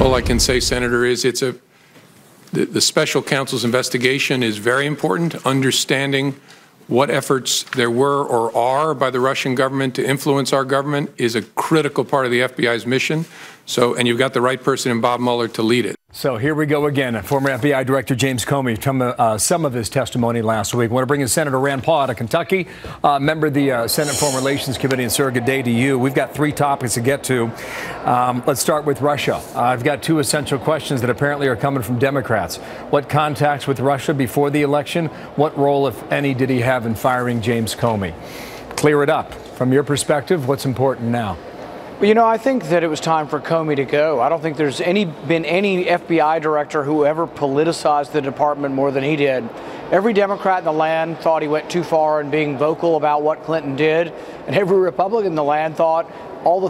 all I can say, Senator, is the special counsel's investigation is very important. Understanding what efforts there were or are by the Russian government to influence our government is a critical part of the FBI's mission. And you've got the right person in Bob Mueller to lead it. So here we go again. Former FBI Director James Comey from some of his testimony last week. I want to bring in Senator Rand Paul out of Kentucky, member of the Senate Foreign Relations Committee, and sir, good day to you. We've got 3 topics to get to. Let's start with Russia. I've got 2 essential questions that apparently are coming from Democrats. What contacts with Russia before the election? What role, if any, did he have in firing James Comey? Clear it up. From your perspective, what's important now? Well, you know, I think that it was time for Comey to go. I don't think there's been any FBI director who ever politicized the department more than he did. Every Democrat in the land thought he went too far in being vocal about what Clinton did, and every Republican in the land thought if all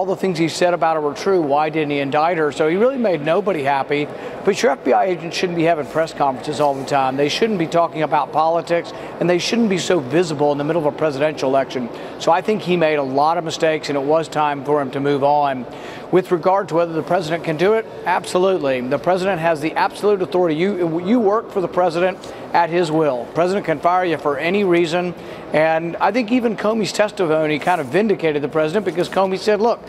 the things he said about her were true, why didn't he indict her? So he really made nobody happy. But your FBI agents shouldn't be having press conferences all the time. They shouldn't be talking about politics, and they shouldn't be so visible in the middle of a presidential election. So I think he made a lot of mistakes, and it was time for him to move on. With regard to whether the president can do it, absolutely. The president has the absolute authority. You work for the president at his will. The president can fire you for any reason. And I think even Comey's testimony kind of vindicated the president, because Comey said, look,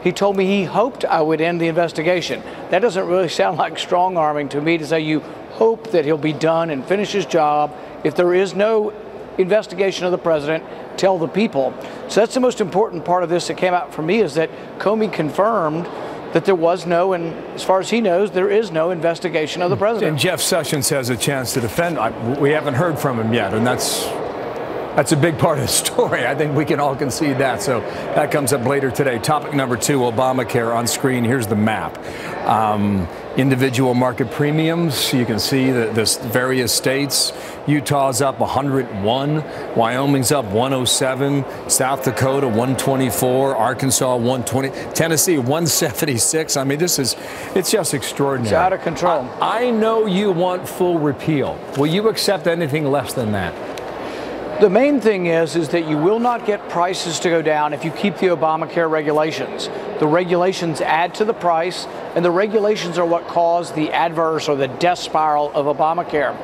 he told me he hoped I would end the investigation. That doesn't really sound like strong arming to me, to say you hope that he'll be done and finish his job. If there is no investigation of the president, tell the people. So that's the most important part of this that came out for me, is that Comey confirmed that there was no, and as far as he knows, there is no investigation of the president. And Jeff Sessions has a chance to defend. We haven't heard from him yet, and that's a big part of the story. I think we can all concede that. So that comes up later today. Topic number 2, Obamacare on screen. Here's the map. Individual market premiums. You can see the various states. Utah's up 101. Wyoming's up 107. South Dakota 124. Arkansas 120. Tennessee 176. I mean, it's just extraordinary. It's out of control. I know you want full repeal. Will you accept anything less than that? The main thing is that you will not get prices to go down if you keep the Obamacare regulations. The regulations add to the price, and the regulations are what caused the adverse or the death spiral of Obamacare.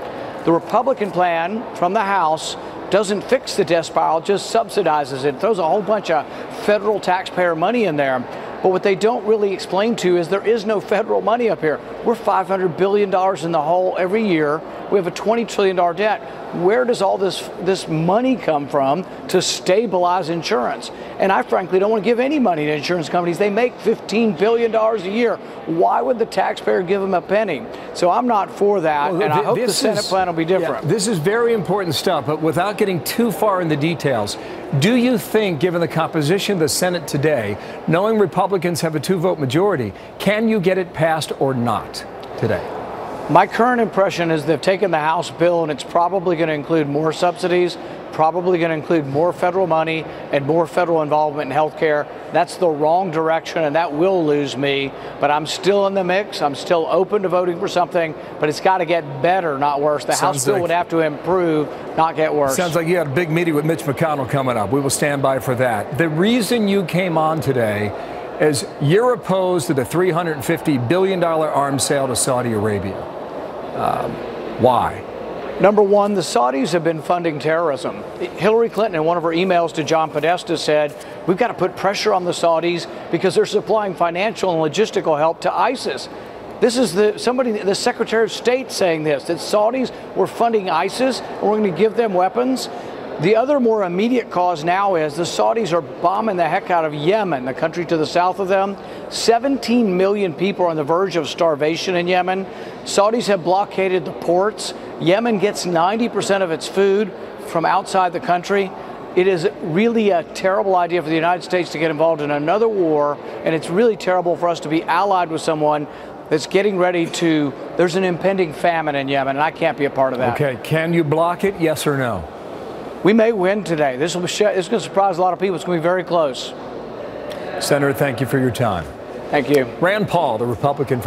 The Republican plan from the House doesn't fix the death spiral, just subsidizes it. It throws a whole bunch of federal taxpayer money in there. But what they don't really explain to is there is no federal money up here. We're $500 billion in the hole every year. We have a $20 trillion debt. Where does all this money come from to stabilize insurance? And I frankly don't want to give any money to insurance companies. They make $15 billion a year. Why would the taxpayer give them a penny? So I'm not for that, and I hope the Senate plan will be different. Yeah, this is very important stuff, but without getting too far in the details, do you think, given the composition of the Senate today, knowing Republicans have a 2-vote majority, can you get it passed or not today? My current impression is they've taken the House bill, and it's probably going to include more subsidies, probably going to include more federal money and more federal involvement in health care. That's the wrong direction, and that will lose me. But I'm still in the mix. I'm still open to voting for something, but it's got to get better, not worse. The House bill would have to improve, not get worse. Sounds like you got a big meeting with Mitch McConnell coming up. We will stand by for that. The reason you came on today is you're opposed to the $350 billion arms sale to Saudi Arabia. Why? Number one, the Saudis have been funding terrorism. Hillary Clinton, in one of her emails to John Podesta, said, we've got to put pressure on the Saudis because they're supplying financial and logistical help to ISIS. This is the Secretary of State saying this, that Saudis were funding ISIS and we're going to give them weapons. The other more immediate cause now is the Saudis are bombing the heck out of Yemen, the country to the south of them. 17 million people are on the verge of starvation in Yemen. Saudis have blockaded the ports. Yemen gets 90% of its food from outside the country. It is really a terrible idea for the United States to get involved in another war, and it's really terrible for us to be allied with someone that's getting ready to, there's an impending famine in Yemen, and I can't be a part of that. Okay, can you block it, yes or no? We may win today. This is going to surprise a lot of people. It's going to be very close. Senator, thank you for your time. Thank you. Rand Paul, the Republican from